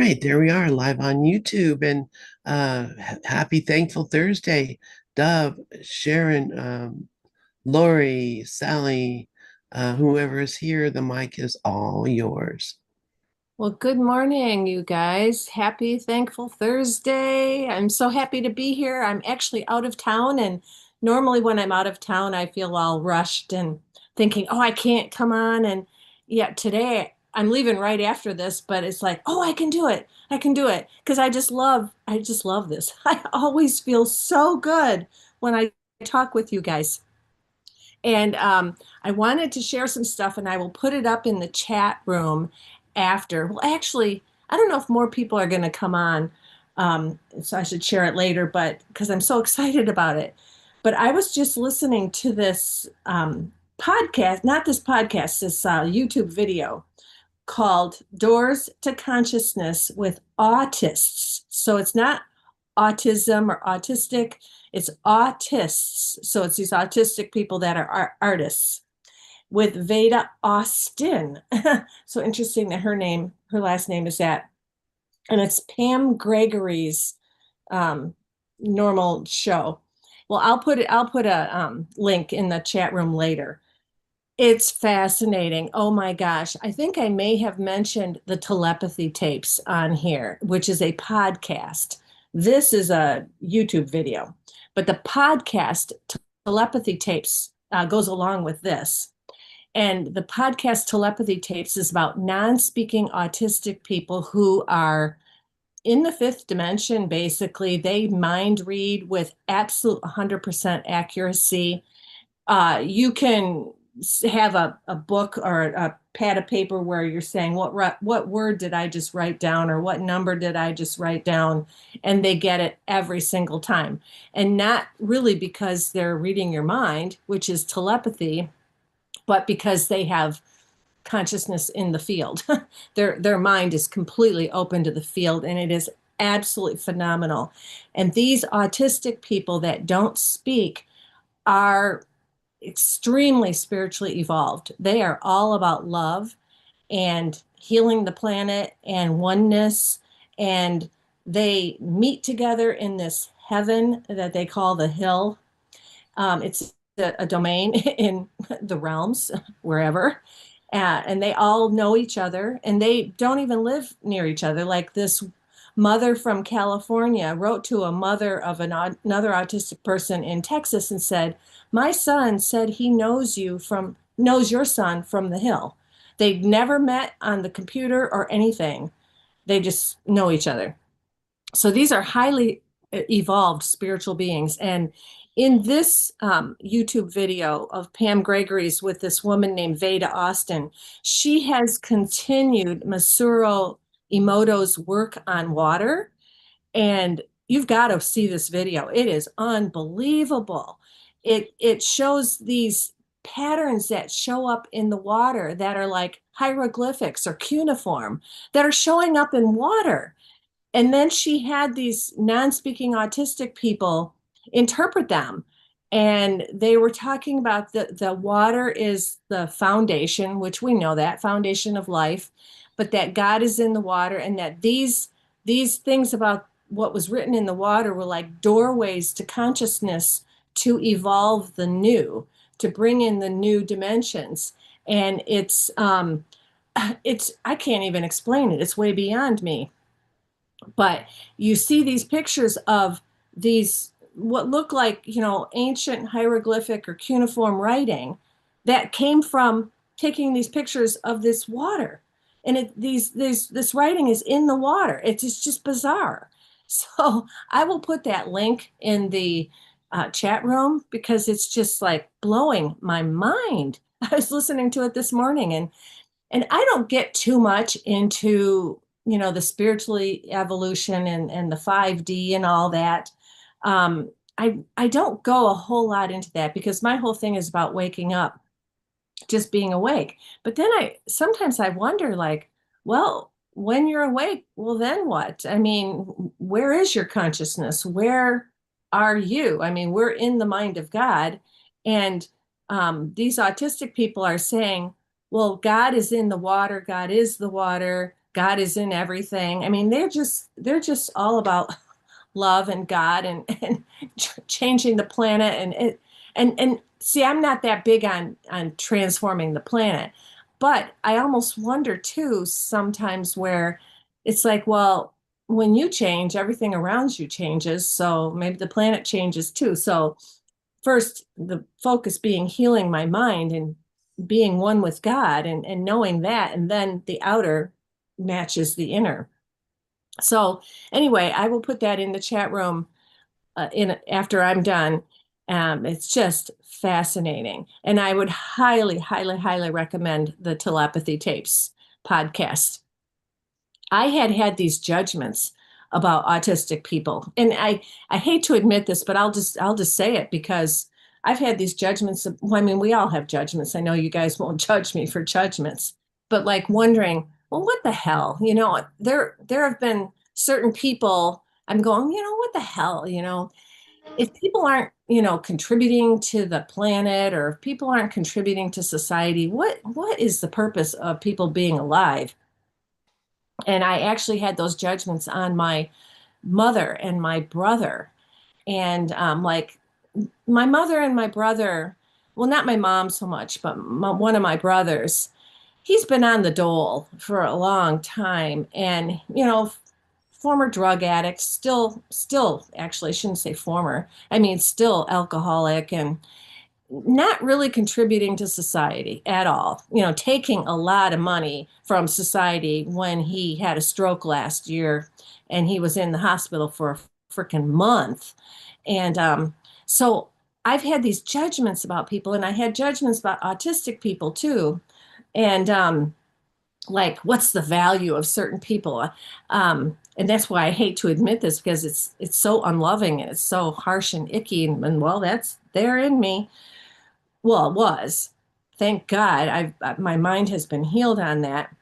right, there we are live on YouTube and happy Thankful Thursday. Dub, Sharon, Lori, Sally, whoever is here, the mic is all yours. Well, good morning, you guys. Happy Thankful Thursday. I'm so happy to be here. I'm actually out of town, and normally when I'm out of town, I feel all rushed and thinking, oh, I can't come on. And yet today I'm leaving right after this, but it's like, oh, I can do it. I can do it. Because I just love this. I always feel so good when I talk with you guys. And I wanted to share some stuff, and I will put it up in the chat room after. Well, actually, I don't know if more people are going to come on, so I should share it later, but because I'm so excited about it. But I was just listening to this podcast, not this podcast, this YouTube video called Doors to Consciousness with Autists. So it's not autism or autistic, it's autists. So it's these autistic people that are artists with Veda Austin. So interesting that her last name is that. And it's Pam Gregory's um, normal show. Well, I'll put a link in the chat room later. It's fascinating. Oh my gosh. I think I may have mentioned the telepathy tapes on here, which is a podcast. This is a YouTube video, but the podcast telepathy tapes goes along with this. And the podcast telepathy tapes is about non-speaking autistic people who are in the fifth dimension. Basically, they mind read with absolute 100% accuracy. You can have a book or a pad of paper where you're saying what word did I just write down, or what number did I just write down, and they get it every single time. And not really because they're reading your mind, which is telepathy, but because they have consciousness in the field. Their mind is completely open to the field, and it is absolutely phenomenal. And these autistic people that don't speak are extremely spiritually evolved. They are all about love and healing the planet and oneness. And they meet together in this heaven that they call the hill. It's a domain in the realms, wherever. And they all know each other, and they don't even live near each other. Like this mother from California wrote to a mother of another autistic person in Texas and said, "My son said he knows your son from the hill." They'd never met on the computer or anything. They just know each other. So these are highly evolved spiritual beings. And in this YouTube video of Pam Gregory's with this woman named Veda Austin, she has continued Masaru Emoto's work on water. And you've got to see this video. It is unbelievable. It shows these patterns that show up in the water that are like hieroglyphics or cuneiform that are showing up in water. And then she had these non-speaking autistic people interpret them. And they were talking about the water is the foundation, which we know that foundation of life, but that God is in the water, and that these things about what was written in the water were like doorways to consciousness to evolve the new, to bring in the new dimensions. And it's I can't even explain it. It's way beyond me. But you see these pictures of these what look like, ancient hieroglyphic or cuneiform writing that came from taking these pictures of this water. And this writing is in the water. It's just bizarre. So I will put that link in the chat room because it's just like blowing my mind. I was listening to it this morning, and I don't get too much into, the spiritually evolution and the 5D and all that. I don't go a whole lot into that because my whole thing is about waking up, just being awake. But then sometimes I wonder, like, well, when you're awake, well, then what? I mean, where is your consciousness? Where are you? I mean, we're in the mind of God. And these autistic people are saying, well, God is in the water, God is the water. God is in everything. I mean, they're just all about love and God and changing the planet and see, I'm not that big on transforming the planet, but I almost wonder too sometimes where it's like, well, when you change, everything around you changes, so maybe the planet changes too. So first, the focus being healing my mind and being one with God and knowing that, and then the outer matches the inner. So anyway, I will put that in the chat room in after I'm done. It's just fascinating, and I would highly, highly, highly recommend the telepathy tapes podcast. I had had these judgments about autistic people, and I hate to admit this, but I'll just say it because I've had these judgments. Well, I mean, we all have judgments. I know you guys won't judge me for judgments, but like wondering, well, what the hell? There have been certain people I'm going, what the hell? If people aren't, contributing to the planet, or if people aren't contributing to society, what is the purpose of people being alive? And I actually had those judgments on my mother and my brother. And like my mother and my brother, well, not my mom so much, but one of my brothers, he's been on the dole for a long time. And, former drug addict, still, actually, I shouldn't say former, I mean, still alcoholic and not really contributing to society at all, taking a lot of money from society when he had a stroke last year and he was in the hospital for a freaking month. And so I've had these judgments about people, and I had judgments about autistic people too. And like, what's the value of certain people? And that's why I hate to admit this, because it's so unloving and it's so harsh and icky. And well, that's there in me. Well, it was. Thank God, my mind has been healed on that.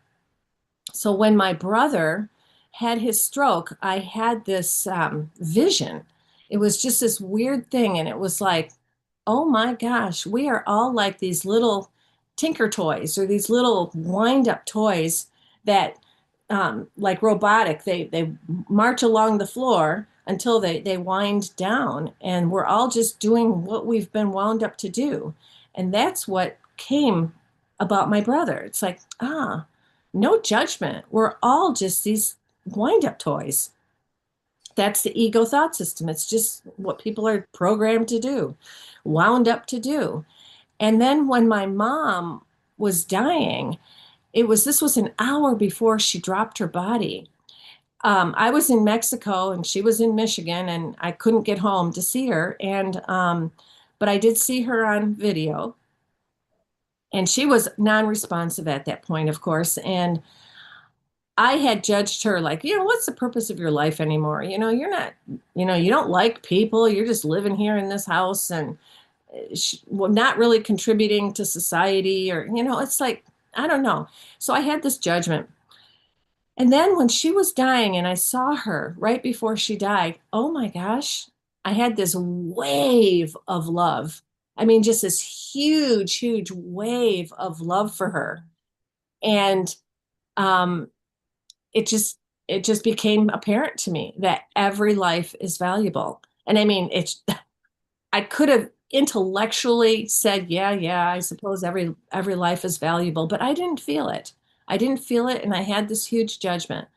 So when my brother had his stroke, I had this vision. It was just this weird thing, and it was like, oh my gosh, we are all like these little tinker toys, or these little wind up toys that, like robotic, they march along the floor until they wind down, and we're all just doing what we've been wound up to do. And that's what came about my brother. It's like, no judgment. We're all just these wind up toys. That's the ego thought system. It's just what people are programmed to do, wound up to do. And then when my mom was dying, this was an hour before she dropped her body. I was in Mexico and she was in Michigan, and I couldn't get home to see her. But I did see her on video, and she was non-responsive at that point, of course. And I had judged her like, what's the purpose of your life anymore? You're not, you don't like people. You're just living here in this house and well, not really contributing to society, or, it's like, I don't know. So I had this judgment. And then when she was dying and I saw her right before she died, oh my gosh, I had this wave of love. I mean, just this huge, huge wave of love for her. And um, it just became apparent to me that every life is valuable. And I mean, I could have intellectually said, yeah, I suppose every life is valuable, but I didn't feel it. I didn't feel it, and I had this huge judgment.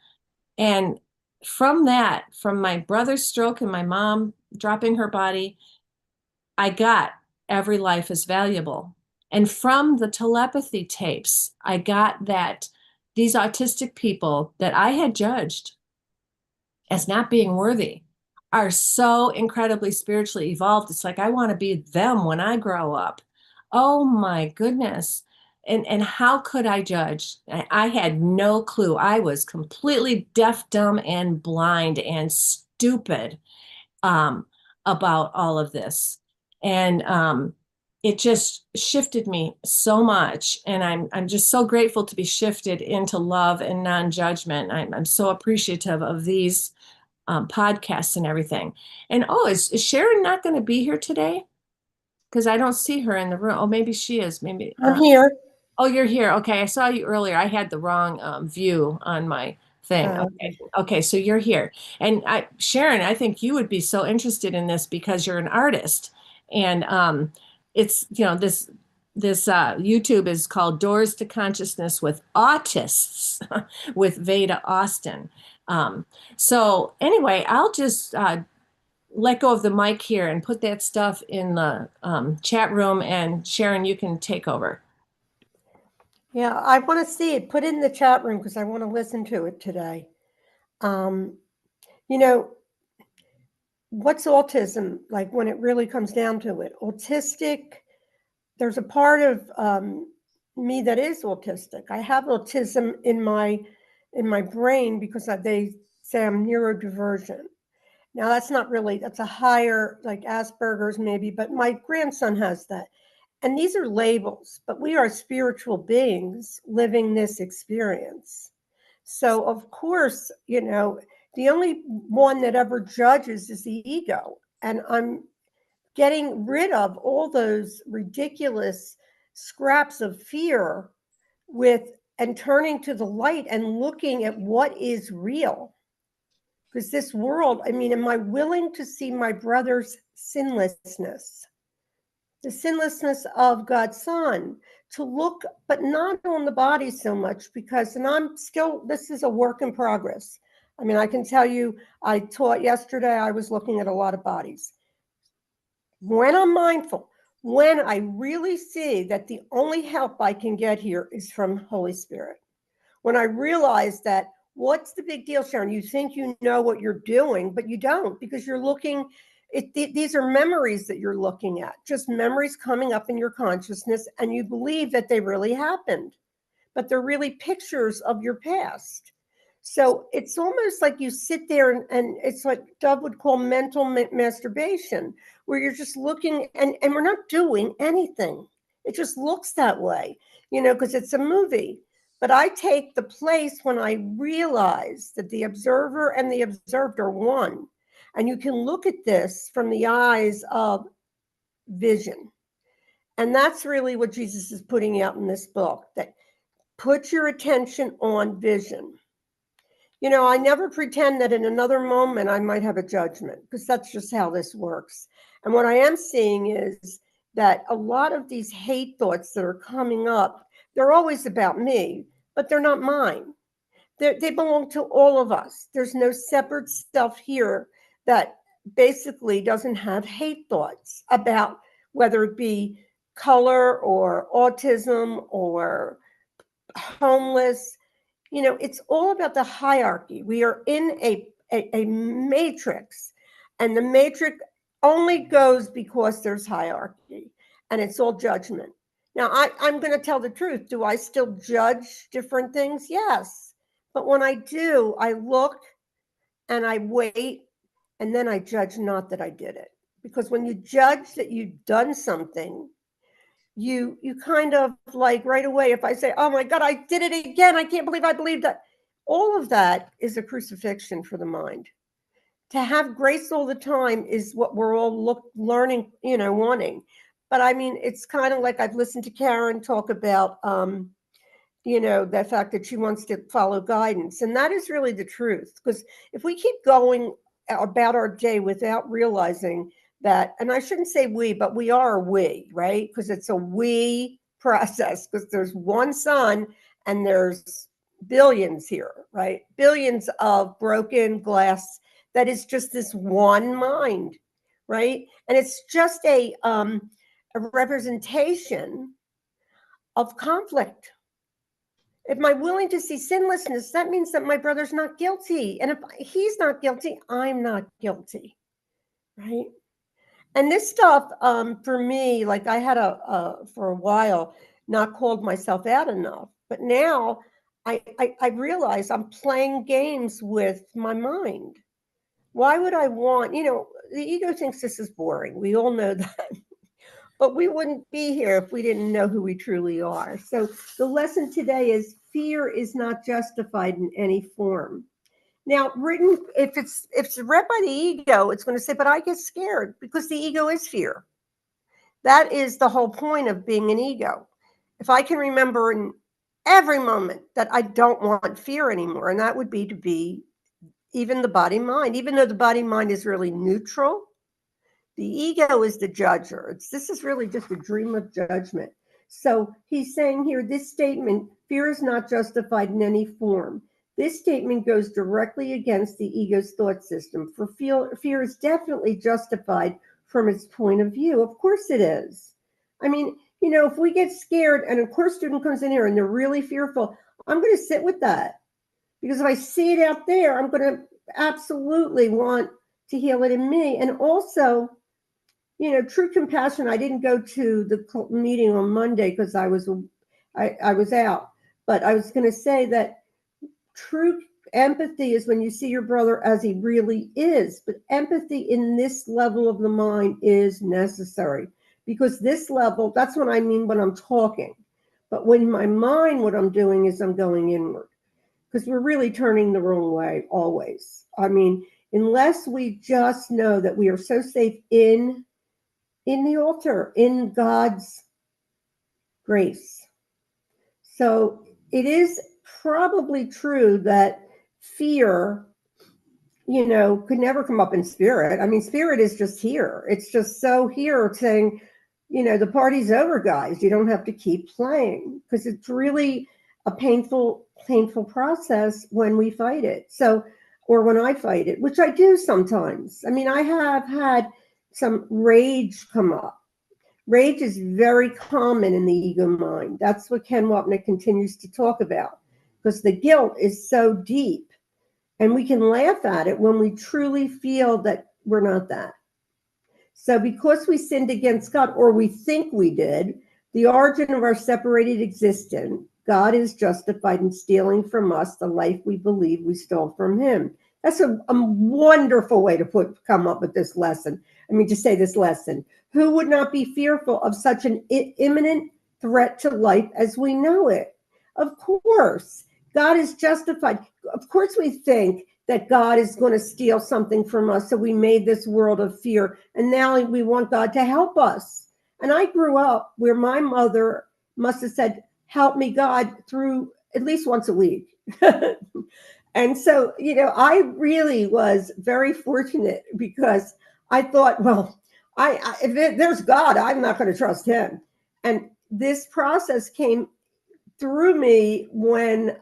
And from my brother's stroke and my mom dropping her body, I got every life is valuable. And from the telepathy tapes, I got that these autistic people that I had judged as not being worthy are so incredibly spiritually evolved. It's like I want to be them when I grow up. Oh my goodness. And how could I judge? I had no clue. I was completely deaf, dumb, and blind and stupid um, about all of this. And it just shifted me so much. And I'm just so grateful to be shifted into love and non-judgment. I'm so appreciative of these podcasts and everything. And is Sharon not going to be here today? Because I don't see her in the room. Oh, maybe she is. Maybe. I'm here. Oh, you're here. Okay, I saw you earlier. I had the wrong view on my thing. Okay, Okay. okay, so you're here, and Sharon, I think you would be so interested in this because you're an artist, and it's this YouTube is called Doors to Consciousness with Autists with Veda Austin. Um, so anyway, I'll just let go of the mic here and put that stuff in the chat room, and Sharon, you can take over. Yeah, I want to see it. Put it in the chat room because I want to listen to it today. Um, you know, what's autism like when it really comes down to it? Autistic, there's a part of me that is autistic. I have autism in my brain because they say I'm neurodivergent. Now that's not really, that's a higher, like Asperger's maybe, but my grandson has that. And these are labels, but we are spiritual beings living this experience. So, of course, the only one that ever judges is the ego. And I'm getting rid of all those ridiculous scraps of fear with and turning to the light and looking at what is real. Because this world, I mean, am I willing to see my brother's sinlessness? The sinlessness of God's Son, to look, but not on the body so much because, and I'm still, this is a work in progress. I mean, I can tell you, I taught yesterday, I was looking at a lot of bodies. When I'm mindful, when I really see that the only help I can get here is from Holy Spirit, when I realize that what's the big deal, Sharon? You think you know what you're doing, but you don't because you're looking. These are memories that you're looking at, just memories coming up in your consciousness, and you believe that they really happened, but they're really pictures of your past. So it's almost like you sit there and it's like Dove would call mental masturbation, where you're just looking and we're not doing anything. It just looks that way, because it's a movie. But I take the place when I realize that the observer and the observed are one. And you can look at this from the eyes of vision. And that's really what Jesus is putting out in this book, that put your attention on vision. I never pretend that in another moment I might have a judgment because that's just how this works. And what I am seeing is that a lot of these hate thoughts that are coming up, they're always about me, but they're not mine. They belong to all of us. There's no separate stuff here that basically doesn't have hate thoughts about whether it be color or autism or homeless. It's all about the hierarchy. We are in a matrix, and the matrix only goes because there's hierarchy, and it's all judgment. Now, I'm going to tell the truth. Do I still judge different things? Yes. But when I do, I look and I wait, and then I judge not that I did it. Because when you judge that you've done something, you kind of like right away, if I say, oh my God, I did it again, I can't believe I believed that. All of that is a crucifixion for the mind. To have grace all the time is what we're all learning, wanting. But I mean, it's kind of like I've listened to Karen talk about, the fact that she wants to follow guidance. And that is really the truth. Because if we keep going about our day without realizing that, and I shouldn't say we, but we are a we, right? Because it's a we process, because there's one sun and there's billions here, right? Billions of broken glass that is just this one mind, right? And it's just a representation of conflict. If I'm willing to see sinlessness, that means that my brother's not guilty. And if he's not guilty, I'm not guilty, right? And this stuff, for me, like I had for a while, not called myself out enough. But now I realize I'm playing games with my mind. Why would I want, the ego thinks this is boring. We all know that. But we wouldn't be here if we didn't know who we truly are. So the lesson today is fear is not justified in any form. Now, if it's read by the ego, it's going to say, but I get scared, because the ego is fear. That is the whole point of being an ego. if I can remember in every moment that I don't want fear anymore, and that would be to be even the body mind, even though the body mind is really neutral, the ego is the judger. This is really just a dream of judgment. So he's saying here, this statement, fear is not justified in any form. This statement goes directly against the ego's thought system. For fear is definitely justified from its point of view. Of course it is. I mean, if we get scared and a course student comes in here and they're really fearful, I'm going to sit with that. Because if I see it out there, I'm going to absolutely want to heal it in me. And also, true compassion. I didn't go to the meeting on Monday because I was out. But I was going to say that true empathy is when you see your brother as he really is. But empathy in this level of the mind is necessary, because this level, that's what I mean when I'm talking. But when my mind, what I'm doing is I'm going inward, because we're really turning the wrong way always. I mean, unless we just know that we are so safe in the altar, in God's grace. So it is probably true that fear, could never come up in spirit. I mean, spirit is just here. It's just so here saying, the party's over, guys. You don't have to keep playing, because it's really a painful process when we fight it. So, or when I fight it, which I do sometimes. I mean, I have had some rage come up. Rage is very common in the ego mind. That's what Ken Wapnick continues to talk about, because the guilt is so deep, and we can laugh at it when we truly feel that we're not that. So because we sinned against God, or we think we did, the origin of our separated existence, God is justified in stealing from us the life we believe we stole from him. That's a wonderful way to come up with this lesson. I mean, to say this lesson. Who would not be fearful of such an imminent threat to life as we know it? Of course, God is justified. Of course, we think that God is going to steal something from us. So we made this world of fear. And now we want God to help us. And I grew up where my mother must have said, help me, God, through at least once a week. And so, I really was very fortunate, because I thought, well, if there's God, I'm not going to trust him. And this process came through me when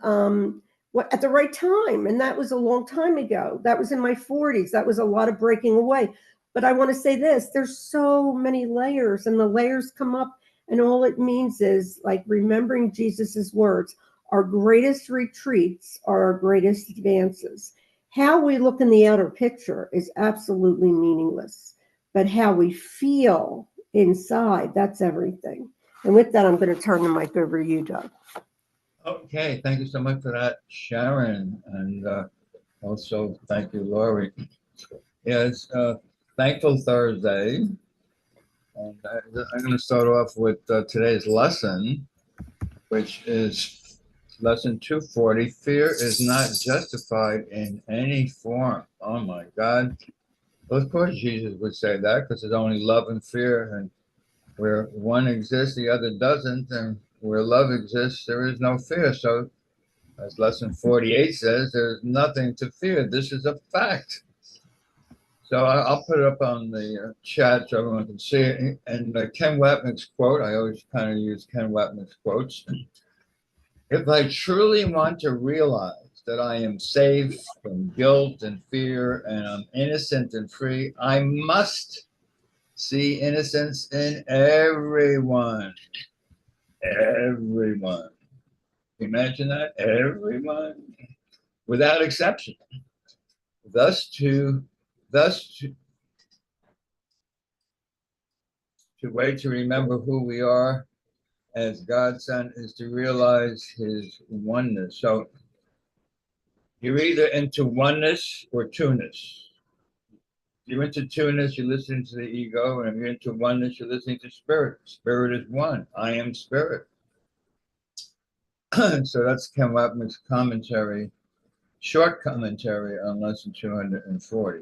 at the right time, and that was a long time ago. That was in my 40s. That was a lot of breaking away. But I want to say this: there's so many layers, and the layers come up, and all it means is like remembering Jesus's words: our greatest retreats are our greatest advances. How we look in the outer picture is absolutely meaningless, but how we feel inside, that's everything. And with that, I'm going to turn the mic over to you, Doug. Okay, thank you so much for that, Sharon, and also thank you, Lorri. Yeah, it's Thankful Thursday, and I'm going to start off with today's lesson, which is lesson 240. Fear is not justified in any form. Oh my God. Well, of course Jesus would say that, because there's only love and fear, and where one exists, the other doesn't, and where love exists, there is no fear. So, as lesson 48 says, there's nothing to fear. This is a fact. So I'll put it up on the chat so everyone can see it. And Ken Wapnick's quote, I always kind of use Ken Wapnick's quotes. If I truly want to realize that I am safe from guilt and fear, and I'm innocent and free, I must see innocence in everyone. Everyone. Imagine that? Everyone. Without exception. Thus to way to remember who we are as God's Son is to realize his oneness. So you're either into oneness or two-ness. If you're into two-ness, you're listening to the ego, and if you're into oneness, you're listening to spirit. Spirit is one. I am spirit. So that's Ken Wapnick's commentary, short commentary on lesson 240.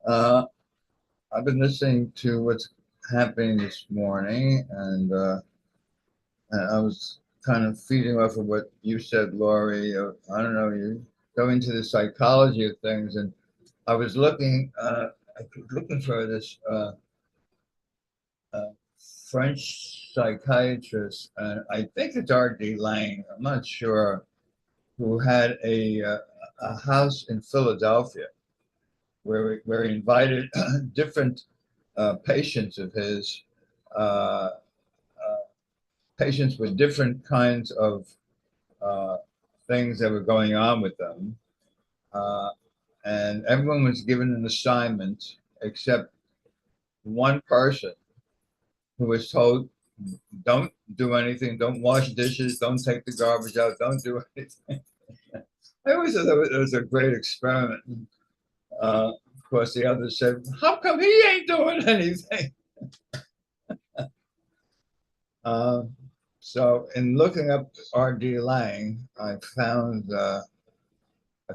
I've been listening to what's happening this morning, and And I was kind of feeding off of what you said, Lorri. I don't know, you go into the psychology of things, and I was looking for this uh, French psychiatrist, and I think it's R.D. Lang. I'm not sure, who had a house in Philadelphia where he invited different patients of his, uh, patients with different kinds of uh, things that were going on with them. Uh, and everyone was given an assignment except one person who was told, don't do anything, don't wash dishes, don't take the garbage out, don't do anything. I always thought that was a great experiment. Of course, the others said, how come he ain't doing anything? Uh, so, in looking up R.D. Lang, I found a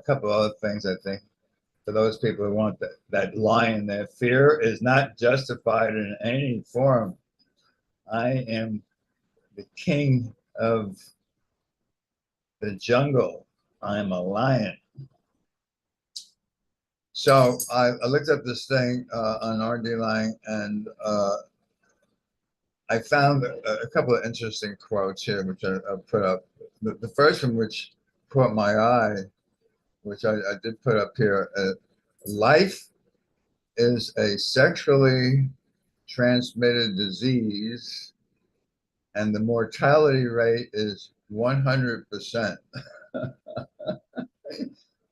couple other things, I think, for those people who want that line in there. Fear is not justified in any form. I am the king of the jungle. I'm a lion. So I looked up this thing on R.D. Lang, and I found a couple of interesting quotes here, which I put up. The first one, which caught my eye, which I did put up here, life is a sexually transmitted disease, and the mortality rate is 100%.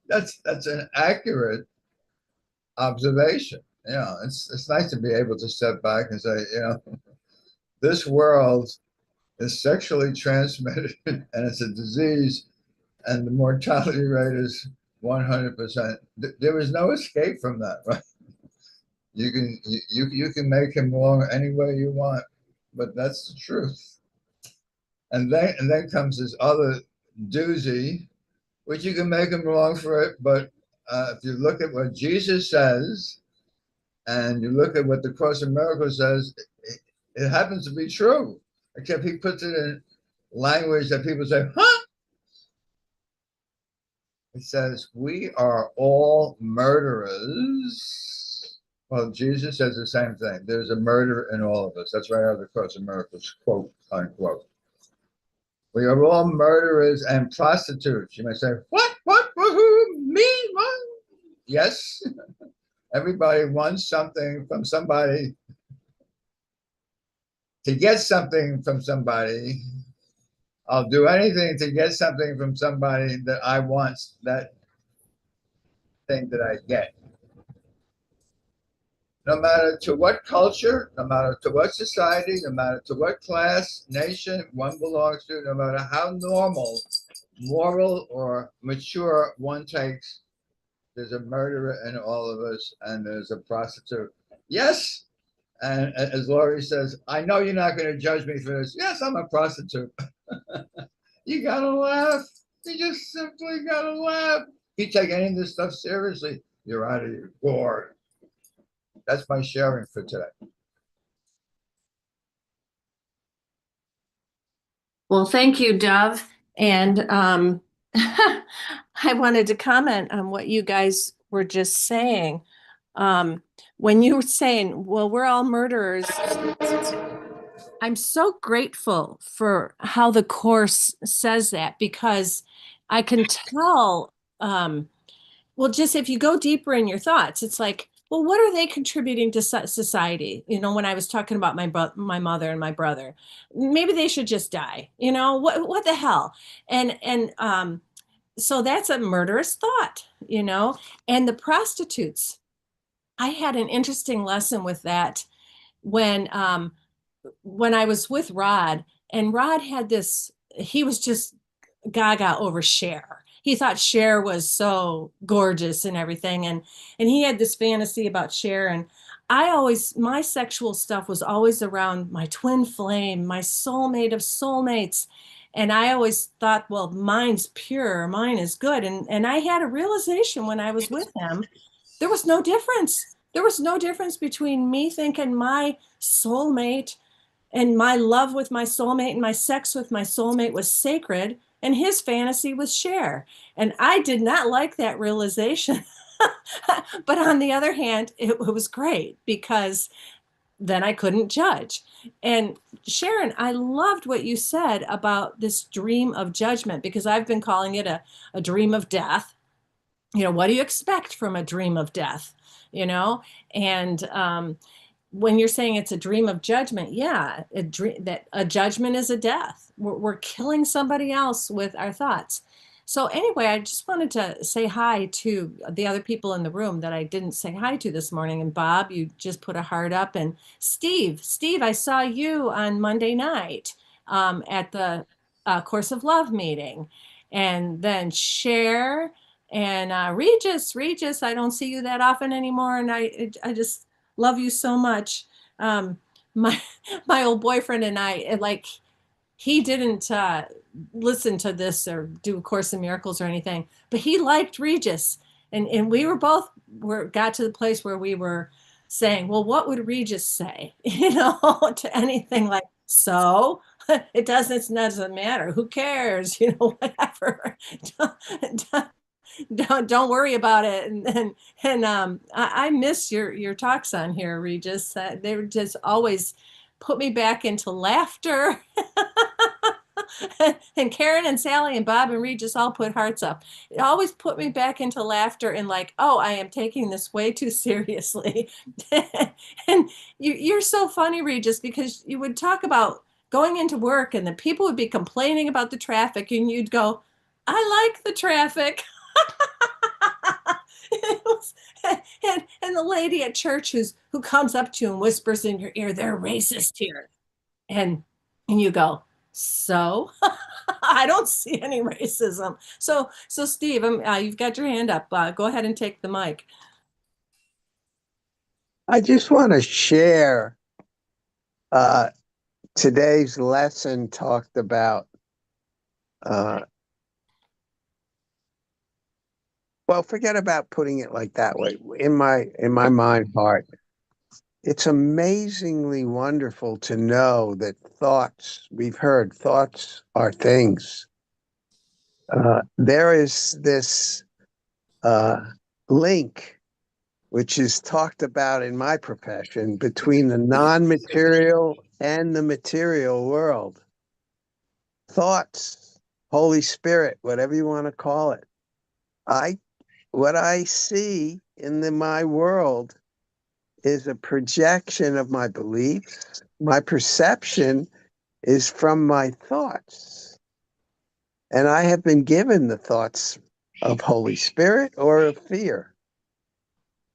That's an accurate observation. It's nice to be able to step back and say, this world is sexually transmitted and it's a disease, and the mortality rate is 100%. There is no escape from that, right? You can make him wrong any way you want, but that's the truth. And then comes this other doozy, which you can make him wrong for it, but if you look at what Jesus says and you look at what the Course in Miracles says, it happens to be true, except he puts it in language that people say, huh? It says, we are all murderers. Well, Jesus says the same thing. There's a murder in all of us. That's right out of the Course in Miracles, quote, unquote. We are all murderers and prostitutes. You may say, what? Who? Me? What? Yes. Everybody wants something from somebody. To get something from somebody, I'll do anything to get something from somebody that I want, that thing that I get. No matter to what culture, no matter to what society, no matter to what class, nation one belongs to, no matter how normal, moral, or mature one takes, there's a murderer in all of us, and there's a prostitute. Yes. And as Lorri says, I know you're not going to judge me for this. Yes, I'm a prostitute. You got to laugh. You just simply got to laugh. You take any of this stuff seriously, you're out of your gourd. That's my sharing for today. Well, thank you, Dove. And I wanted to comment on what you guys were just saying. When you were saying, well, we're all murderers, I'm so grateful for how the Course says that, because I can tell, well, just if you go deeper in your thoughts, it's like, well, what are they contributing to society? When I was talking about my mother and my brother, maybe they should just die. What the hell? And so that's a murderous thought. And the prostitutes. I had an interesting lesson with that when I was with Rod, and Rod had this. He was just gaga over Cher. He thought Cher was so gorgeous and everything, and he had this fantasy about Cher. And my sexual stuff was always around my twin flame, my soulmate of soulmates. And I always thought, well, mine's pure, mine is good. And I had a realization when I was with him, there was no difference. There was no difference between me thinking my soulmate And my love with my soulmate and my sex with my soulmate was sacred, and his fantasy was share. And I did not like that realization. But on the other hand, it was great because then I couldn't judge. And Sharon, I loved what you said about this dream of judgment, because I've been calling it a dream of death. What do you expect from a dream of death? And when you're saying it's a dream of judgment, yeah, that a judgment is a death. We're killing somebody else with our thoughts. So anyway, I just wanted to say hi to the other people in the room that I didn't say hi to this morning. And Bob, you just put a heart up. And Steve, I saw you on Monday night at the Course of Love meeting. And then Cher and Regis, I don't see you that often anymore. And I just love you so much. My my old boyfriend and I, like, he didn't listen to this or do A Course in Miracles or anything, but he liked Regis, and we got to the place where we were saying, well, what would Regis say, to anything, like, so it doesn't matter, who cares, whatever. Don't worry about it. And I miss your talks on here, Regis. They were just always put me back into laughter. And Karen and Sally and Bob and Regis all put hearts up. It always put me back into laughter and like, oh, I am taking this way too seriously. And you're so funny, Regis, because you would talk about going into work and the people would be complaining about the traffic and you'd go, I like the traffic. Was, and the lady at church who comes up to you and whispers in your ear, they're racist here. And you go, so I don't see any racism. So Steve, you've got your hand up. Go ahead and take the mic. I just want to share today's lesson talked about well, forget about putting it like that way. In my mind heart, it's amazingly wonderful to know that we've heard thoughts are things. There is this link, which is talked about in my profession, between the non-material and the material world. Thoughts, Holy Spirit, whatever you want to call it. What I see in my world is a projection of my beliefs. My perception is from my thoughts. And I have been given the thoughts of Holy Spirit or of fear.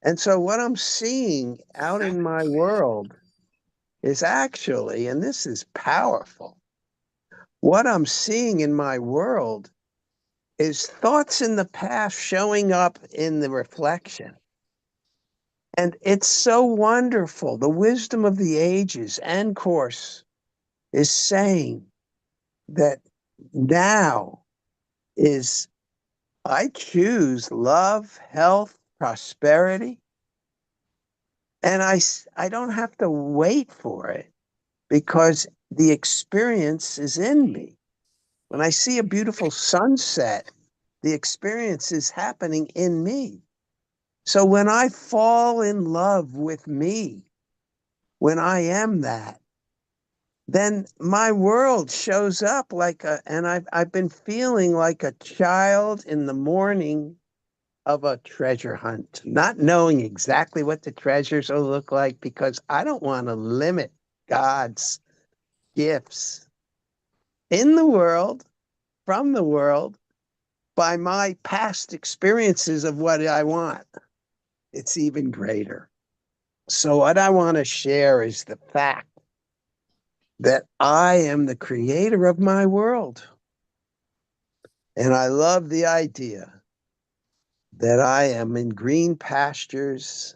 And so what I'm seeing out in my world is actually, and this is powerful, what I'm seeing in my world is thoughts in the past showing up in the reflection. And it's so wonderful. The wisdom of the ages and Course is saying that now is, I choose love, health, prosperity. And I don't have to wait for it because the experience is in me. When I see a beautiful sunset, the experience is happening in me. So when I fall in love with me, when I am that, then my world shows up and I've been feeling like a child in the morning of a treasure hunt, not knowing exactly what the treasures will look like because I don't want to limit God's gifts in the world, from the world, by my past experiences of what I want. It's even greater. So what I want to share is the fact that I am the creator of my world. And I love the idea that I am in green pastures.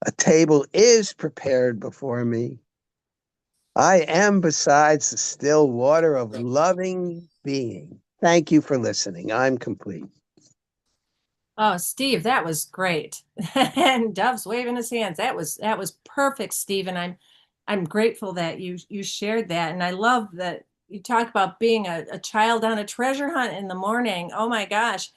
A table is prepared before me. I am besides the still water of loving being. Thank you for listening. I'm complete. Oh, Steve, that was great. And Dove's waving his hands. That was perfect, Steve. And I'm grateful that you shared that. And I love that you talk about being a child on a treasure hunt in the morning. Oh my gosh.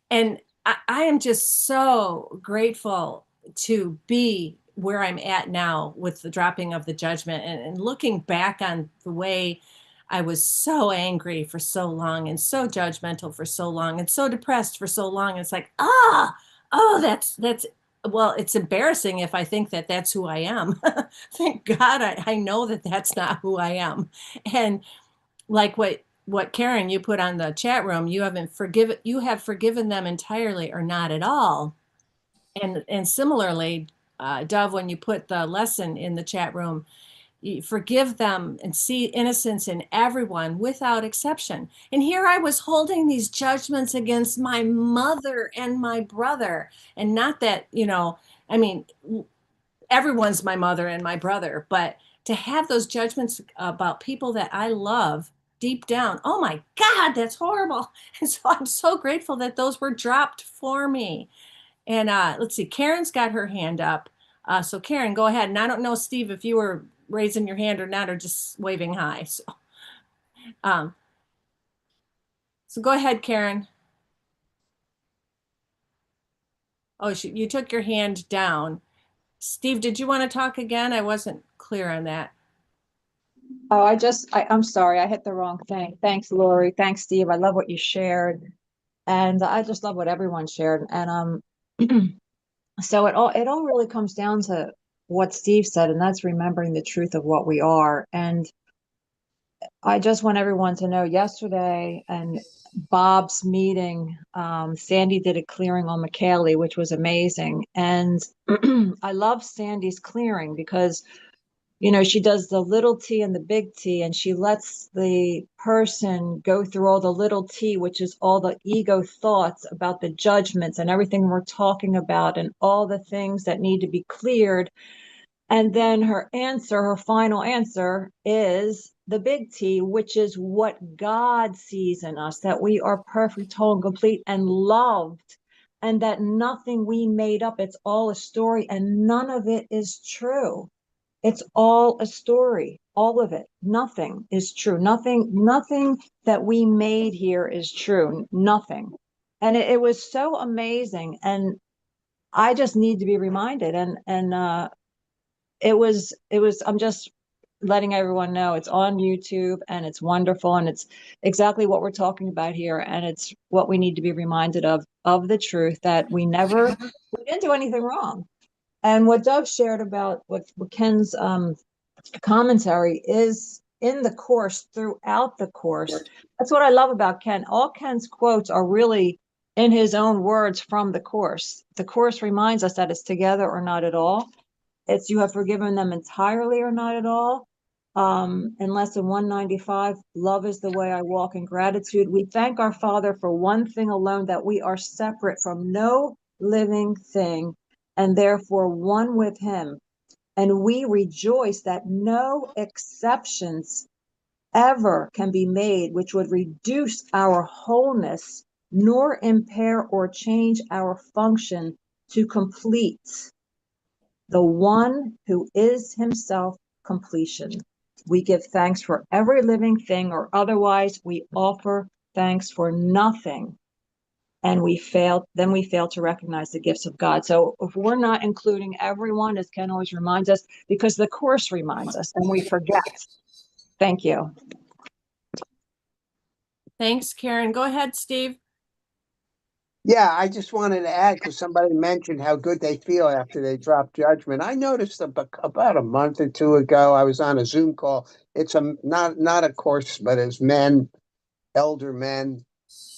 And I am just so grateful to be where I'm at now with the dropping of the judgment and looking back on the way I was so angry for so long and so judgmental for so long and so depressed for so long. It's like, oh, that's, well, it's embarrassing if I think that that's who I am. Thank God I know that that's not who I am. And like what Karen you put on the chat room, you have forgiven them entirely or not at all. And similarly, Dove, when you put the lesson in the chat room, you forgive them and see innocence in everyone without exception. And here I was holding these judgments against my mother and my brother. And not that, I mean, everyone's my mother and my brother, but to have those judgments about people that I love deep down, oh my God, that's horrible. And so I'm so grateful that those were dropped for me. And let's see, Karen's got her hand up. So Karen, go ahead. And I don't know, Steve, if you were raising your hand or not, or just waving hi. Um, so go ahead, Karen. Oh, you took your hand down. Steve, did you want to talk again? I wasn't clear on that. Oh, I'm sorry, I hit the wrong thing. Thanks, Lori. Thanks, Steve. I love what you shared. And I just love what everyone shared. And so it all really comes down to what Steve said, and that's remembering the truth of what we are. And I just want everyone to know yesterday and Bob's meeting, Sandy did a clearing on McKaylee, which was amazing. And I love Sandy's clearing because she does the little t and the big T, and she lets the person go through all the little t, which is all the ego thoughts about the judgments and everything we're talking about and all the things that need to be cleared. And then her final answer is the big T, which is what God sees in us, that we are perfect, whole, and complete and loved, and that nothing we made up, it's all a story, and none of it is true. It's all a story, all of it. Nothing is true. Nothing that we made here is true. Nothing. And it was so amazing. And I just need to be reminded. And I'm just letting everyone know it's on YouTube and it's wonderful. And it's exactly what we're talking about here. And it's what we need to be reminded of the truth that we didn't do anything wrong. And what Doug shared about what Ken's commentary is in the course, throughout the course. That's what I love about Ken. All Ken's quotes are really in his own words from the course. The course reminds us that it's together or not at all. It's you have forgiven them entirely or not at all. In lesson 195, love is the way I walk in gratitude. We thank our Father for one thing alone, that we are separate from no living thing and therefore one with him. And we rejoice that no exceptions ever can be made, which would reduce our wholeness, nor impair or change our function to complete the one who is himself completion. We give thanks for every living thing, or otherwise we offer thanks for nothing. And we fail to recognize the gifts of God. So if we're not including everyone, as Ken always reminds us, because the course reminds us and we forget. Thank you. Thanks, Karen. Go ahead, Steve. Yeah, I just wanted to add, because somebody mentioned how good they feel after they drop judgment. I noticed about a month or two ago, I was on a Zoom call. It's not a course, but as men, elder men.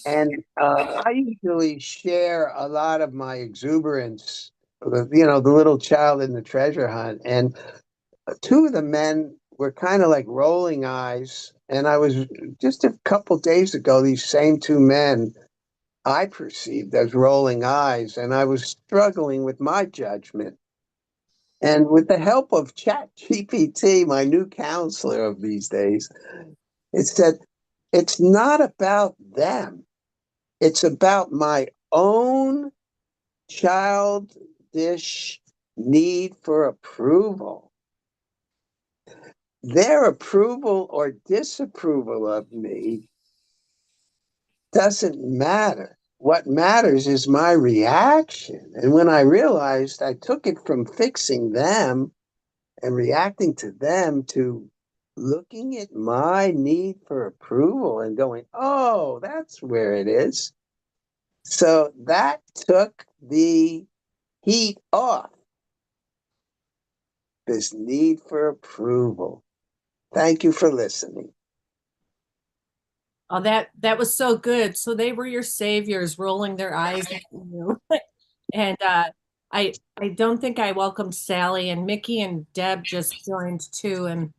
And I usually share a lot of my exuberance, the little child in the treasure hunt. And two of the men were kind of like rolling eyes. And I was just a couple days ago, these same two men I perceived as rolling eyes, and I was struggling with my judgment. And with the help of ChatGPT, my new counselor of these days, it said, it's not about them. It's about my own childish need for approval. their approval or disapproval of me doesn't matter. What matters is my reaction. And when I realized I took it from fixing them and reacting to them to looking at my need for approval and going, oh, that's where it is. So that took the heat off this need for approval. Thank you for listening. Oh, that was so good. So they were your saviors rolling their eyes at you. And I don't think I welcomed Sally, and Mickey and Deb just joined too. And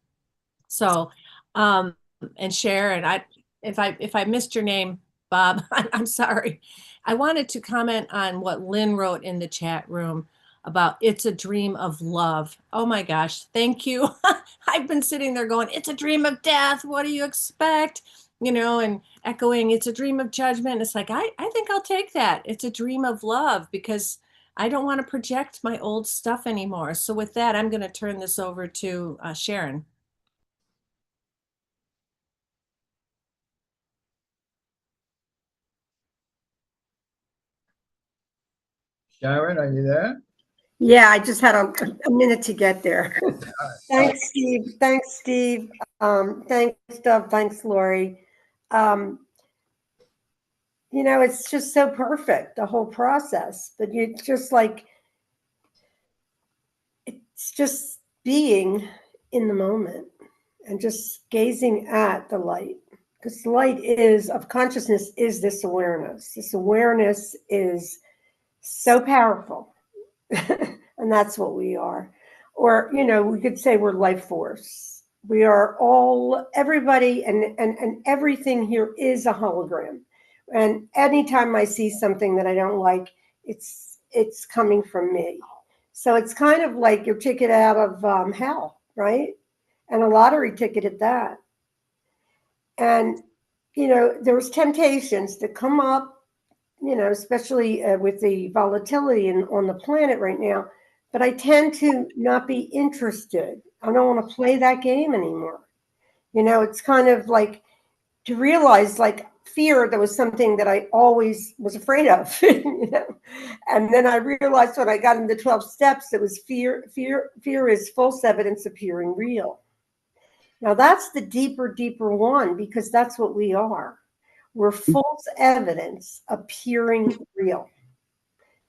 so and Sharon, if I missed your name, Bob, I'm sorry. I wanted to comment on what Lynn wrote in the chat room about it's a dream of love. Oh my gosh, thank you. I've been sitting there going, it's a dream of death. What do you expect? You know, and echoing, it's a dream of judgment. It's like, I think I'll take that. It's a dream of love because I don't want to project my old stuff anymore. So with that, I'm going to turn this over to Sharon. Sharon, are you there? Yeah, I just had a minute to get there. Thanks, Steve. Thanks, Steve. Thanks, Dov. Thanks, Lorri. You know, it's just so perfect, the whole process. But you just like, it's just being in the moment and just gazing at the light. Because the light is of consciousness is this awareness. This awareness is so powerful. And that's what we are. Or, you know, we could say we're life force. We are all, everybody and everything here is a hologram. And anytime I see something that I don't like, it's coming from me. So it's kind of like your ticket out of hell, right? And a lottery ticket at that. And, you know, there was temptations that come up, you know, especially with the volatility on the planet right now. But I tend to not be interested. I don't want to play that game anymore. You know, it's kind of like to realize like fear, that was something that I always was afraid of, you know. And then I realized when I got into 12 steps, it was fear is false evidence appearing real. Now that's the deeper one, because that's what we are. We're false evidence appearing real.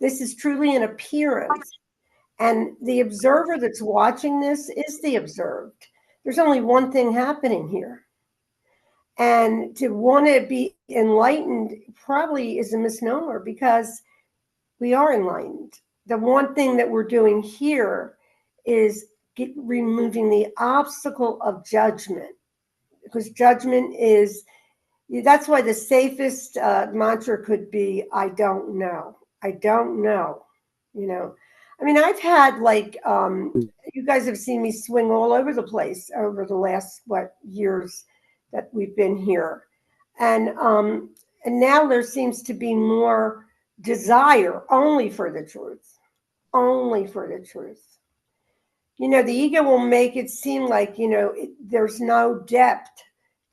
This is truly an appearance. And the observer that's watching this is the observed. There's only one thing happening here. And to want to be enlightened probably is a misnomer, because we are enlightened. The one thing that we're doing here is removing the obstacle of judgment, because judgment is, that's why the safest mantra could be, I don't know. I don't know. You know, I mean, I've had like, you guys have seen me swing all over the place over the last, years that we've been here. And now there seems to be more desire only for the truth, only for the truth. You know, the ego will make it seem like, you know, there's no depth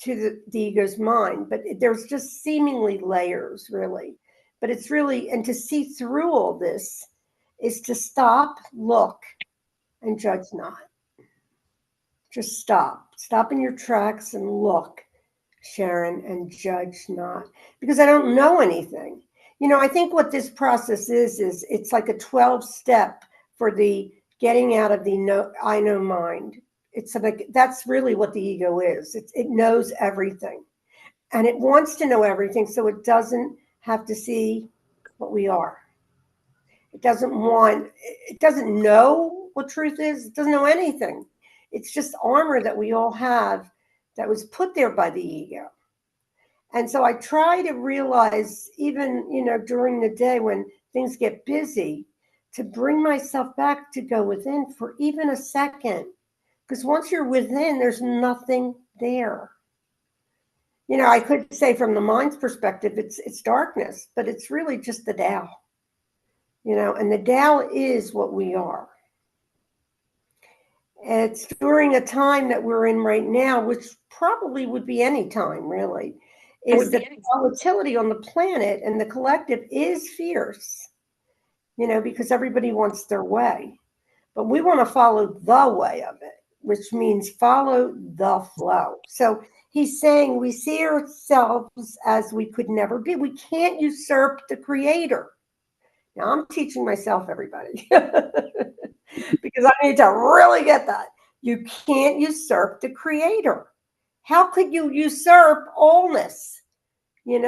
to the ego's mind, but there's just seemingly layers, really. But it's really, and to see through all this is to stop, look, and judge not. Just stop in your tracks and look, Sharon, and judge not, because I don't know anything. You know, I think what this process is it's like a 12 step for the getting out of the I know mind. It's like, that's really what the ego is. It knows everything, and it wants to know everything, so it doesn't have to see what we are. It doesn't know what truth is. It doesn't know anything. It's just armor that we all have that was put there by the ego. And so I try to realize, even, you know, during the day when things get busy, to bring myself back to go within for even a second. Because once you're within, there's nothing there. You know, I could say from the mind's perspective, it's darkness, but it's really just the Tao. You know, and the Tao is what we are. It's during a time that we're in right now, which probably would be any time really, is that volatility on the planet and the collective is fierce, because everybody wants their way. But we want to follow the way of it, which means follow the flow. So he's saying we see ourselves as we could never be. We can't usurp the creator. Now I'm teaching myself, everybody, because I need to really get that. You can't usurp the creator. How could you usurp allness? We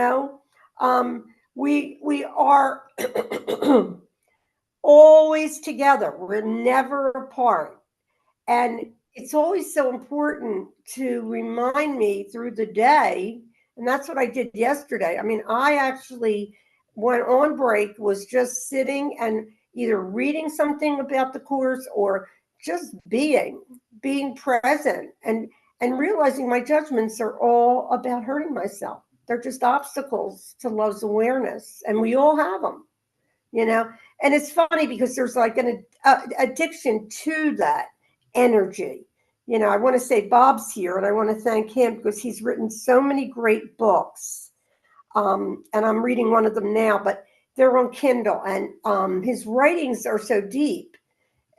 are always together. We're never apart. And it's always so important to remind me through the day. And that's what I did yesterday. I mean, I actually went on break, was just sitting and either reading something about the course or just being present and realizing my judgments are all about hurting myself. They're just obstacles to love's awareness. And we all have them, And it's funny because there's like an addiction to that energy. I want to say Bob's here, and I want to thank him because he's written so many great books. And I'm reading one of them now, but they're on Kindle, and his writings are so deep.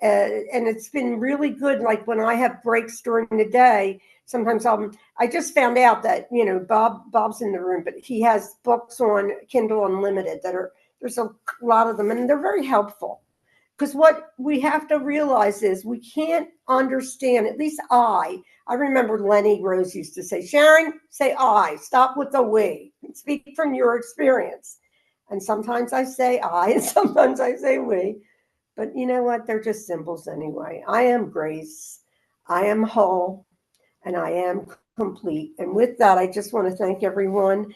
And it's been really good. Like when I have breaks during the day, sometimes I just found out that, Bob's in the room, but he has books on Kindle Unlimited there's a lot of them, and they're very helpful. Because what we have to realize is we can't understand, at least I remember Lenny Rose used to say, Sharon, say I, stop with the we, speak from your experience. And sometimes I say I, and sometimes I say we. But you know what? They're just symbols anyway. I am grace, I am whole, and I am complete. And with that, I just want to thank everyone.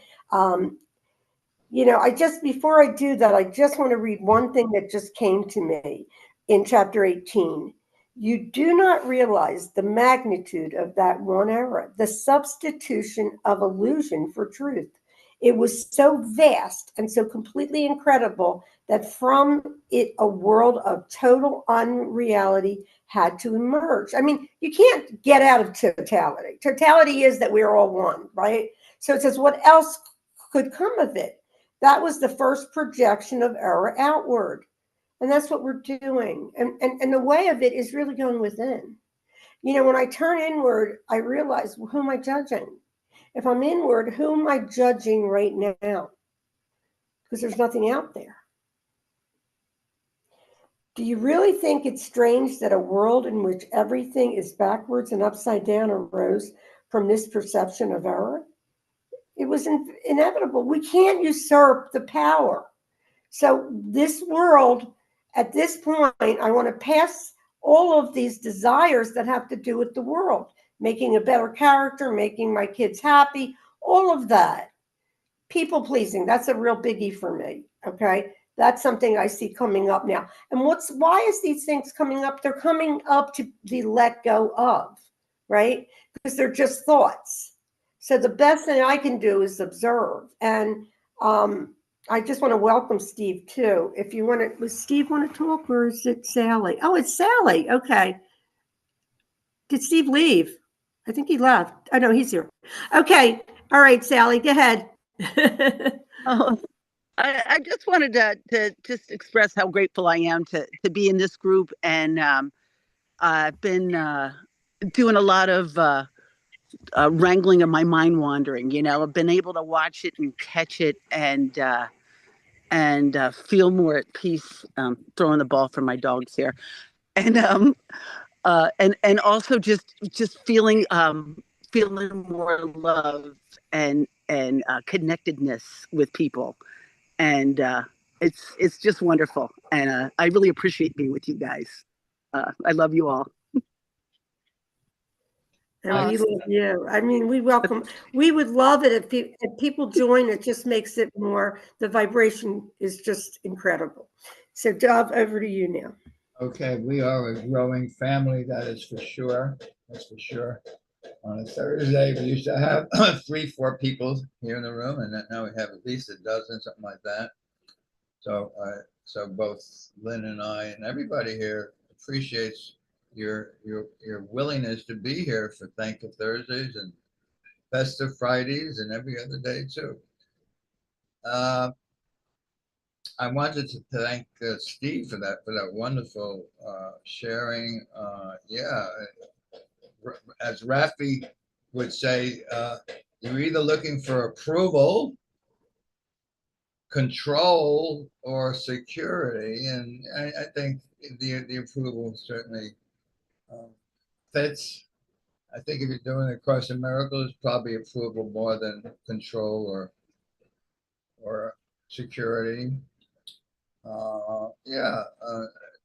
Before I do that, I just want to read one thing that just came to me in chapter 18. You do not realize the magnitude of that one era, the substitution of illusion for truth. It was so vast and so completely incredible that from it, a world of total unreality had to emerge. I mean, you can't get out of totality. Totality is that we're all one, right? So it says, what else could come of it? That was the first projection of error outward. And that's what we're doing. And the way of it is really going within. When I turn inward, I realize, well, who am I judging? If I'm inward, who am I judging right now? Because there's nothing out there. Do you really think it's strange that a world in which everything is backwards and upside down arose from this perception of error? It was inevitable. We can't usurp the power. So this world, at this point, I want to pass all of these desires that have to do with the world, making a better character, making my kids happy, all of that. People pleasing, that's a real biggie for me, okay? That's something I see coming up now. And why is these things coming up? They're coming up to be let go of, right? Because they're just thoughts. So the best thing I can do is observe. And I just want to welcome Steve too. If you want to, does Steve want to talk or is it Sally? Oh, it's Sally. Okay. Did Steve leave? I think he left. Oh, no, he's here. Okay. All right, Sally, go ahead. Oh, I just wanted to just express how grateful I am to be in this group. And I've been doing a lot of wrangling of my mind wandering. I've been able to watch it and catch it and feel more at peace, throwing the ball for my dogs here. And also just feeling more love and connectedness with people. And it's just wonderful. And I really appreciate being with you guys. I love you all. And we love you. I mean, we would love it if people join. It just makes it more, the vibration is just incredible. So Dov, over to you now. Okay, we are a growing family, that is for sure. That's for sure. On a Thursday, we used to have 3-4 people here in the room, and now we have at least a dozen, something like that. So both Lynn and I and everybody here appreciates your willingness to be here for Thankful Thursdays and Festive Fridays and every other day too. I wanted to thank Steve for that wonderful sharing. Yeah, as Rafi would say, you're either looking for approval, control, or security, and I think the approval certainly fits. I think if you're doing a Course in Miracles, probably approval more than control or security. Yeah.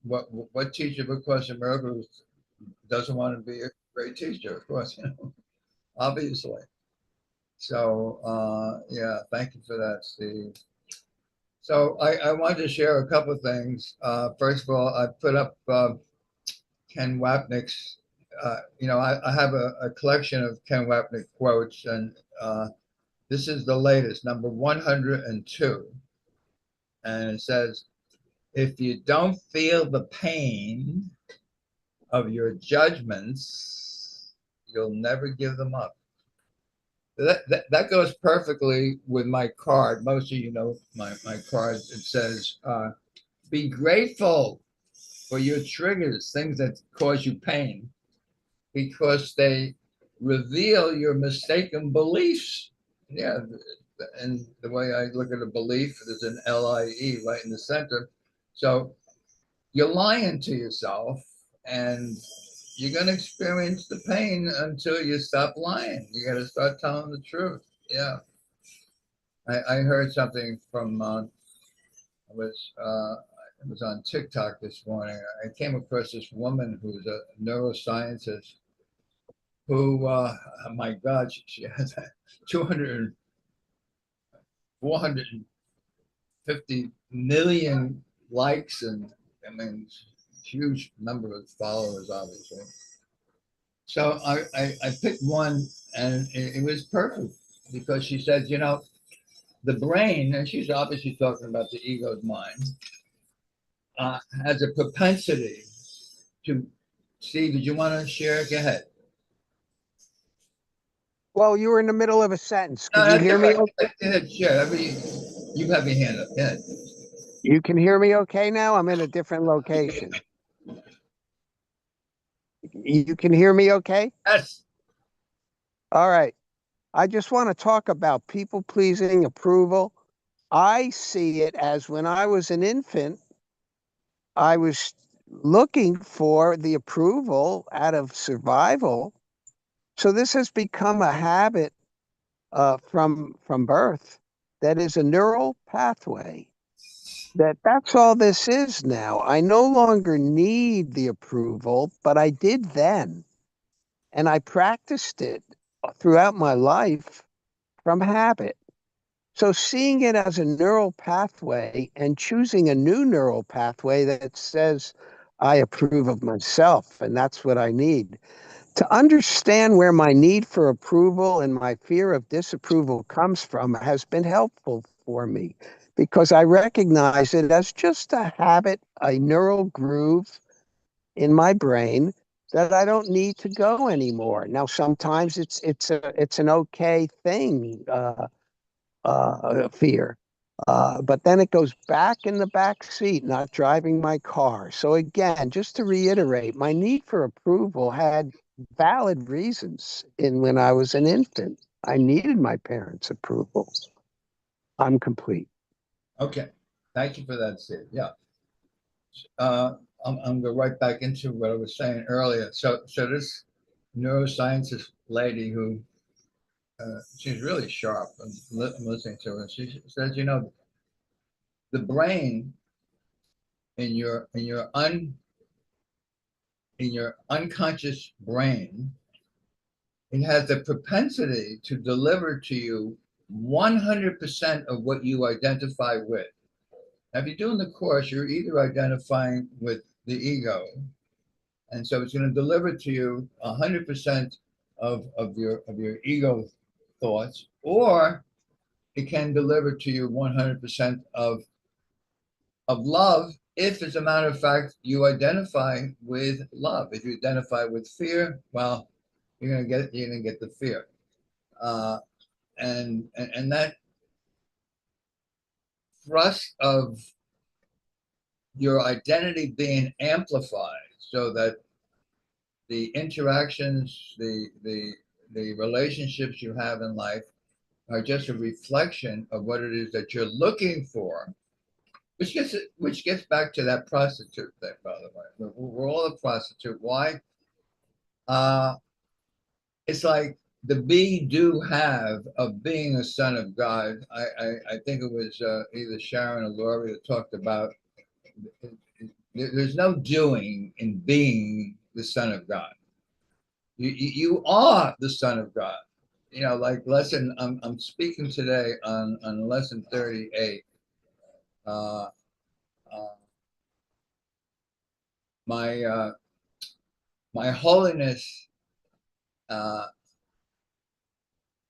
What teacher of A Course in Miracles doesn't want to be a great teacher? Of course, obviously. So yeah, thank you for that, Steve. So I wanted to share a couple of things. First of all, I put up Ken Wapnick's. I have a collection of Ken Wapnick quotes, and this is the latest, number 102, and it says, "If you don't feel the pain of your judgments, you'll never give them up." That goes perfectly with my card. Most of you know my card. It says, be grateful for your triggers, things that cause you pain, because they reveal your mistaken beliefs. Yeah, and the way I look at a belief, there's an LIE right in the center. So you're lying to yourself, and you're going to experience the pain until you stop lying. You got to start telling the truth. Yeah. I heard something from, it was on TikTok this morning. I came across this woman who's a neuroscientist who, oh my God, she has 200, 450 million likes, and I mean, huge number of followers, obviously. So I picked one, and it was perfect, because she said, the brain, and she's obviously talking about the ego's mind, has a propensity to. Steve, did you want to share? Go ahead. Well, you were in the middle of a sentence. Can you hear me? Go ahead, share. You have your hand up. Go ahead. You can hear me okay now? I'm in a different location. You can hear me okay? Yes. All right. I just want to talk about people pleasing, approval. I see it as when I was an infant, I was looking for the approval out of survival. So this has become a habit from birth that is a neural pathway. That's all this is now. I no longer need the approval, but I did then. And I practiced it throughout my life from habit. So seeing it as a neural pathway and choosing a new neural pathway that says, I approve of myself, and that's what I need. To understand where my need for approval and my fear of disapproval comes from has been helpful for me, because I recognize it as just a habit, a neural groove in my brain that I don't need to go anymore. Now, sometimes it's an okay thing, fear. But then it goes back in the back seat, not driving my car. So again, just to reiterate, my need for approval had valid reasons in when I was an infant. I needed my parents' approval. I'm complete. Okay. Thank you for that, Steve. Yeah. I'm going right back into what I was saying earlier. So this neuroscientist lady who, she's really sharp. I'm listening to her. She says, the brain in your unconscious brain, it has the propensity to deliver to you 100% of what you identify with. Now, if you're doing the course, you're either identifying with the ego, and so it's going to deliver to you 100% of your ego thoughts, or it can deliver to you 100% of love if, as a matter of fact, you identify with love. If you identify with fear, well, you're gonna get the fear, and that thrust of your identity being amplified, so that the interactions, the relationships you have in life are just a reflection of what it is that you're looking for, which gets back to that prostitute thing, by the way. We're all a prostitute. Why? It's like the be do have of being a son of God. I think it was either Sharon or Lorri that talked about there's no doing in being the son of God. You are the son of God. You know, like lesson. I'm speaking today on lesson 38. Uh, uh, my my holiness. Uh,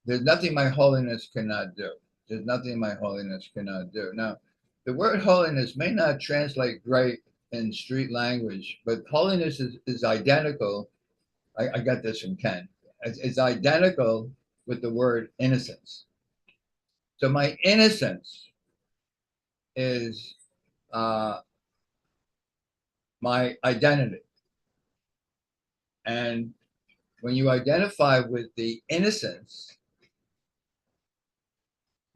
there's nothing my holiness cannot do. There's nothing my holiness cannot do. Now, the word holiness may not translate great in street language, but holiness is identical. I got this from Ken. It's identical with the word innocence. So my innocence is my identity. And when you identify with the innocence,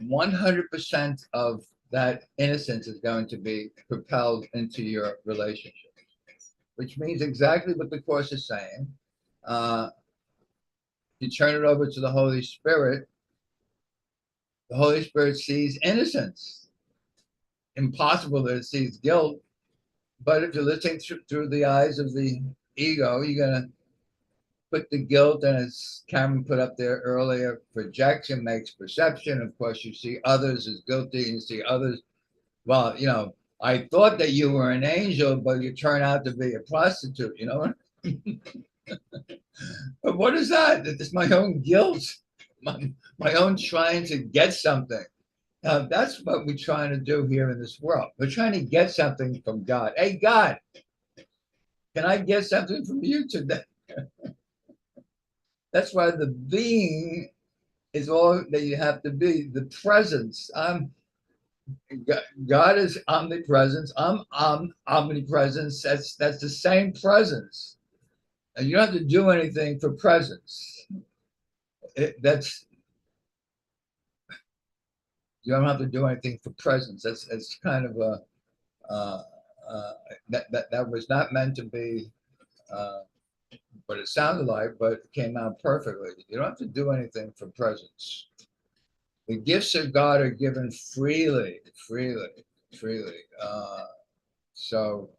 100% of that innocence is going to be propelled into your relationship, which means exactly what the Course is saying. You turn it over to the Holy Spirit sees innocence. Impossible that it sees guilt. But if you're listening through the eyes of the ego, you're going to put the guilt, and as Cameron put up there earlier, projection makes perception. Of course, you see others as guilty, and you see others, well, you know, I thought that you were an angel, but you turn out to be a prostitute, you know? But what is that? It's my own guilt, my own trying to get something. That's what we're trying to do here in this world. We're trying to get something from God. Hey, God, can I get something from you today? That's why the being is all that you have to be. The presence. God is omnipresence. I'm omnipresence. That's the same presence. And you don't have to do anything for presence. You don't have to do anything for presence. That's kind of a that was not meant to be what it sounded like, but it came out perfectly. You don't have to do anything for presence. The gifts of God are given freely, freely, freely. So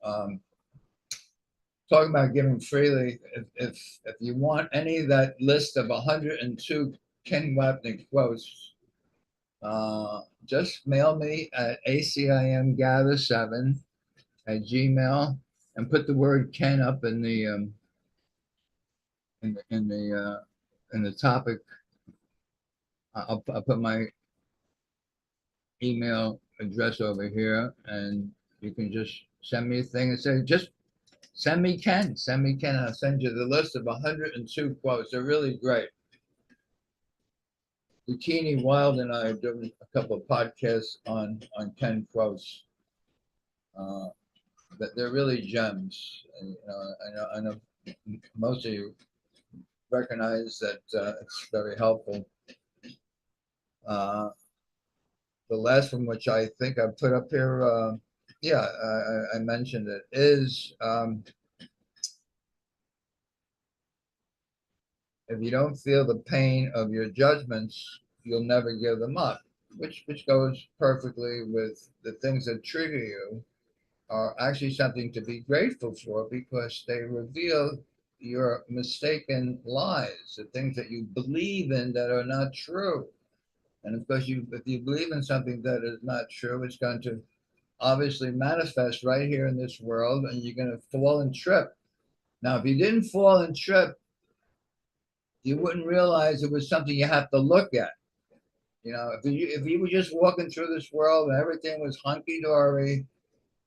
talking about giving freely, if you want any of that list of 102 Ken Wapnick quotes, just mail me at acimgather7@gmail and put the word Ken up in the topic. I'll put my email address over here, and you can just send me a thing and say, just send me Ken. I'll send you the list of 102 quotes. They're really great. Bikini Wild and I are doing a couple of podcasts on Ken quotes. That they're really gems. And, I know most of you recognize that it's very helpful. The last one, which I think I put up here, I mentioned it, is if you don't feel the pain of your judgments, you'll never give them up, which goes perfectly with the things that trigger you are actually something to be grateful for, because they reveal your mistaken lies, the things that you believe in that are not true. And of course, if you believe in something that is not true, it's going to obviously manifest right here in this world, and you're going to fall and trip. Now, if you didn't fall and trip, you wouldn't realize it was something you have to look at. You know, if you were just walking through this world and everything was hunky dory,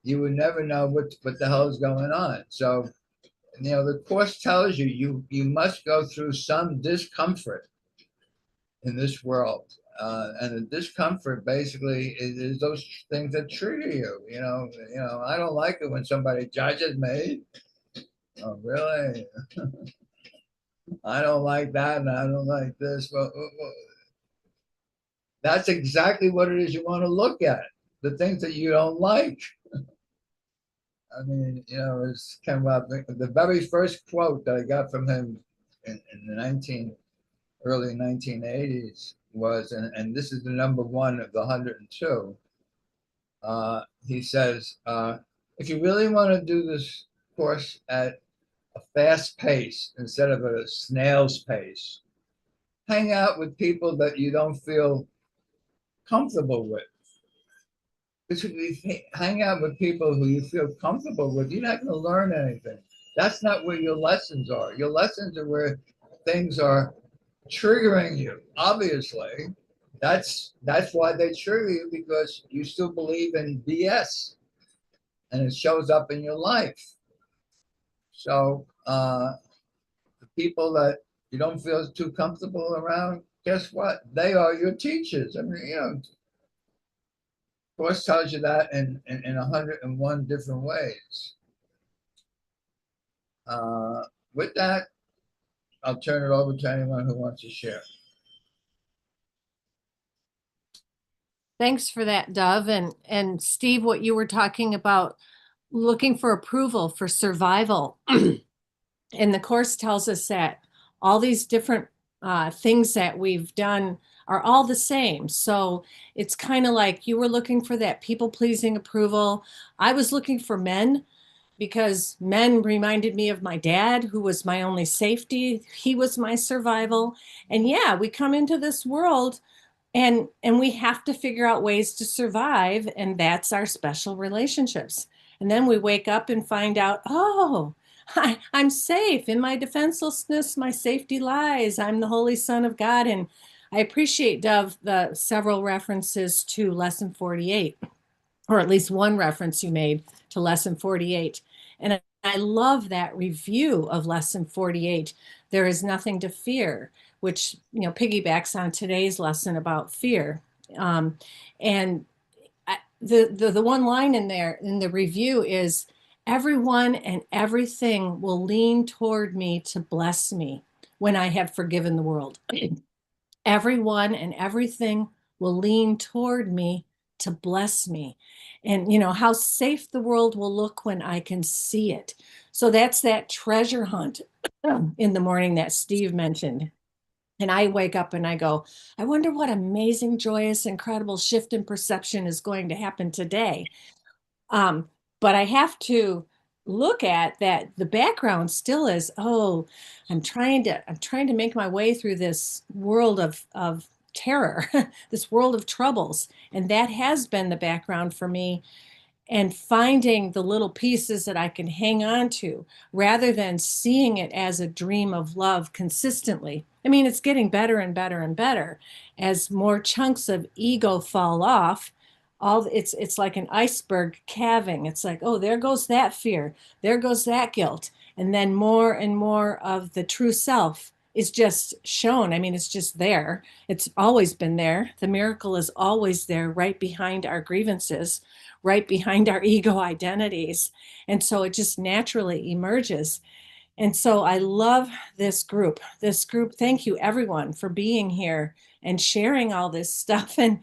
you would never know what the hell is going on. So, the course tells you you must go through some discomfort in this world. And the discomfort basically is those things that trigger you. I don't like it when somebody judges me. Oh, really? I don't like that, and I don't like this. Well, that's exactly what it is you want to look at. The things that you don't like. I mean, it's came up. The very first quote that I got from him in the early 1980s was, and this is the number one of the 102. He says, if you really want to do this course at a fast pace instead of a snail's pace, hang out with people that you don't feel comfortable with. Because if you hang out with people who you feel comfortable with, you're not going to learn anything. That's not where your lessons are. Your lessons are where things are triggering you. Obviously, that's why they trigger you, because you still believe in BS, and it shows up in your life. So the people that you don't feel too comfortable around, guess what? They are your teachers. I mean, course tells you that in 101 different ways. With that, I'll turn it over to anyone who wants to share. Thanks for that, Dove. And Steve, what you were talking about, looking for approval for survival. And the course tells us that all these different things that we've done are all the same. So it's kind of like you were looking for that people-pleasing approval. I was looking for men, because men reminded me of my dad, who was my only safety. He was my survival. And yeah, we come into this world and we have to figure out ways to survive, and that's our special relationships. And then we wake up and find out, oh, I'm safe. In my defenselessness, my safety lies. I'm the Holy Son of God. And I appreciate, Dove, the several references to Lesson 48, or at least one reference you made to Lesson 48. And I love that review of Lesson 48. There is nothing to fear, which piggybacks on today's lesson about fear. And the one line in there in the review is, everyone and everything will lean toward me to bless me when I have forgiven the world. Everyone and everything will lean toward me to bless me. And how safe the world will look when I can see it. So that's that treasure hunt in the morning that Steve mentioned. And I wake up and I go, I wonder what amazing, joyous, incredible shift in perception is going to happen today. But I have to look at that. The background still is, oh, I'm trying to make my way through this world of terror, this world of troubles. And that has been the background for me, and finding the little pieces that I can hang on to rather than seeing it as a dream of love consistently. I mean, it's getting better and better and better as more chunks of ego fall off. It's like an iceberg calving. It's like, oh, there goes that fear, there goes that guilt, and then more and more of the true self is just shown. I mean, it's just there. It's always been there. The miracle is always there, right behind our grievances, right behind our ego identities. And so it just naturally emerges. And so I love this group. Thank you everyone for being here and sharing all this stuff and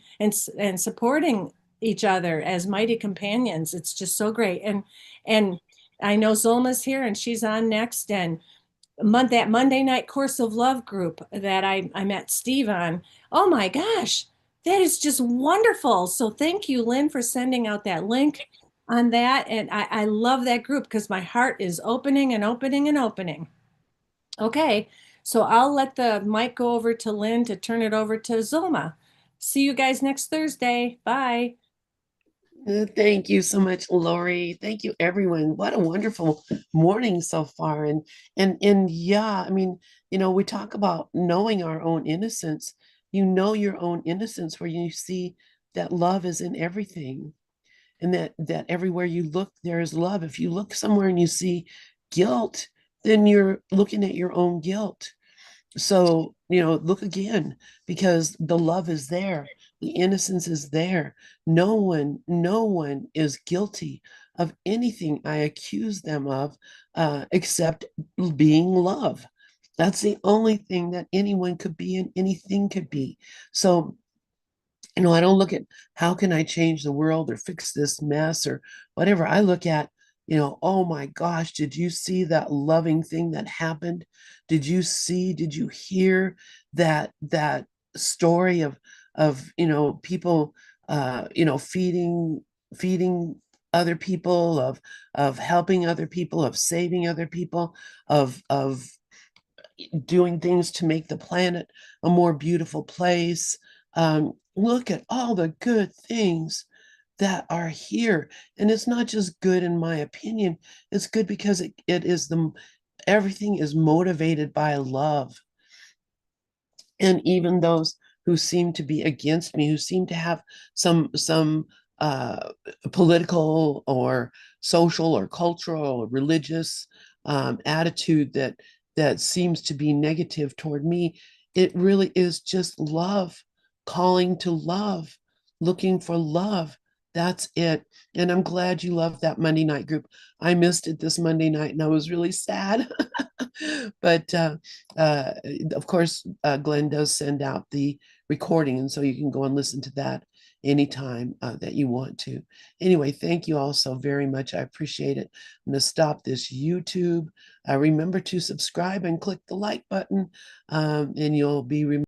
supporting each other as mighty companions. It's just so great. And I know Zulma's here and she's on next. And that Monday night Course of Love group that I met Steve on. Oh my gosh, that is just wonderful. So thank you, Lynn, for sending out that link on that. And I love that group because my heart is opening and opening and opening. Okay, so I'll let the mic go over to Lynn to turn it over to Zulma. See you guys next Thursday. Bye. Thank you so much, Lori. Thank you, everyone. What a wonderful morning so far. And yeah, I mean, we talk about knowing our own innocence. You know your own innocence where you see that love is in everything. and that everywhere you look, there is love. If you look somewhere and you see guilt, then you're looking at your own guilt. So, look again, because the love is there, the innocence is there. No one is guilty of anything I accuse them of, except being love. That's the only thing that anyone could be and anything could be. So, I don't look at how can I change the world or fix this mess or whatever. I look at, oh my gosh, did you see that loving thing that happened? Did you hear that story of people feeding other people, of helping other people, of saving other people, of doing things to make the planet a more beautiful place. Look at all the good things that are here. And it's not just good in my opinion, it's good because it is everything is motivated by love. And even those who seem to be against me, who seem to have some uh, political or social or cultural or religious attitude that seems to be negative toward me, it really is just love, calling to love, looking for love. That's it. And I'm glad you loved that Monday night group. I missed it this Monday night and I was really sad. But uh, of course, Glenn does send out the recording, and so you can go and listen to that anytime that you want to. Anyway, thank you all so very much. I appreciate it. I'm going to stop this YouTube. Remember to subscribe and click the like button, and you'll be